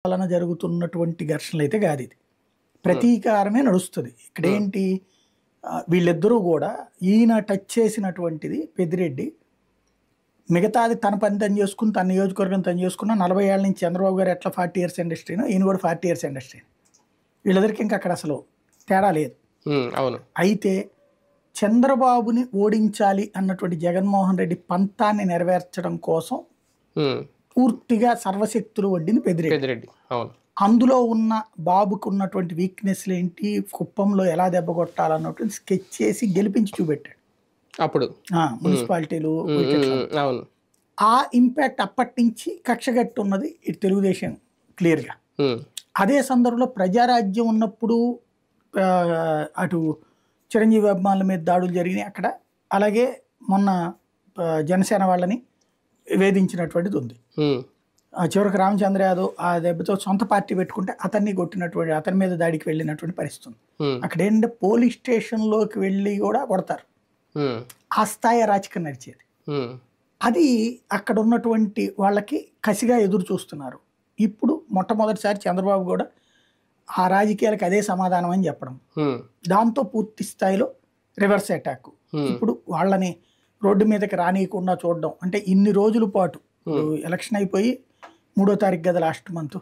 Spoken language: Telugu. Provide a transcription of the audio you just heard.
వలన జరుగుతున్నటువంటి ఘర్షణలు అయితే కాదు ఇది. ప్రతీకారమే నడుస్తుంది ఇక్కడ. ఏంటి వీళ్ళిద్దరూ కూడా ఈయన టచ్ చేసినటువంటిది పెద్దిరెడ్డి, మిగతాది తన పని తను చేసుకుని తన నియోజకవర్గం తను చేసుకున్న 40 ఏళ్ళ నుంచి చంద్రబాబు గారు ఎట్లా 40 ఇయర్స్ ఇండస్ట్రీనో ఈయన కూడా 40 ఇయర్స్ ఇండస్ట్రీ. వీళ్ళిద్దరికి ఇంకా అక్కడ అసలు తేడా లేదు. అయితే చంద్రబాబుని ఓడించాలి అన్నటువంటి జగన్మోహన్ రెడ్డి పంతాన్ని నెరవేర్చడం కోసం పూర్తిగా సర్వశక్తులు వడ్డింది పెద్దిరెడ్డి. అందులో ఉన్న బాబుకు ఉన్నటువంటి వీక్నెస్లు ఏంటి, కుప్పంలో ఎలా దెబ్బ కొట్టాలన్నటువంటి స్కెచ్ చేసి గెలిపించి చూపెట్టాడు అప్పుడు మున్సిపాలిటీలు. ఆ ఇంపాక్ట్ అప్పటి నుంచి కక్షగట్టి ఉన్నది ఇటు తెలుగుదేశం క్లియర్గా. అదే సందర్భంలో ప్రజారాజ్యం ఉన్నప్పుడు అటు చిరంజీవి అభిమానుల మీద దాడులు జరిగినాయి అక్కడ. అలాగే మొన్న జనసేన వాళ్ళని వేధించినటువంటిది ఉంది. చివరికి రామచంద్ర యాదవ్ ఆ దెబ్బతో సొంత పార్టీ పెట్టుకుంటే అతన్ని కొట్టినటువంటి, అతని మీద దాడికి వెళ్ళినటువంటి పరిస్థితి ఉంది. అక్కడ ఏంటంటే పోలీస్ స్టేషన్లోకి వెళ్ళి కూడా కొడతారు. ఆ స్థాయి రాజకీయం నడిచేది. అది అక్కడ ఉన్నటువంటి వాళ్ళకి కసిగా ఎదురు చూస్తున్నారు. ఇప్పుడు మొట్టమొదటిసారి చంద్రబాబు కూడా ఆ రాజకీయాలకు అదే సమాధానం అని చెప్పడం, దాంతో పూర్తి స్థాయిలో రివర్స్ అటాక్. ఇప్పుడు వాళ్ళని రోడ్డు మీదకి రానియకుండా చూడడం. అంటే ఇన్ని రోజుల పాటు ఎలక్షన్ అయిపోయి 3వ తారీఖు కదా లాస్ట్ మంత్,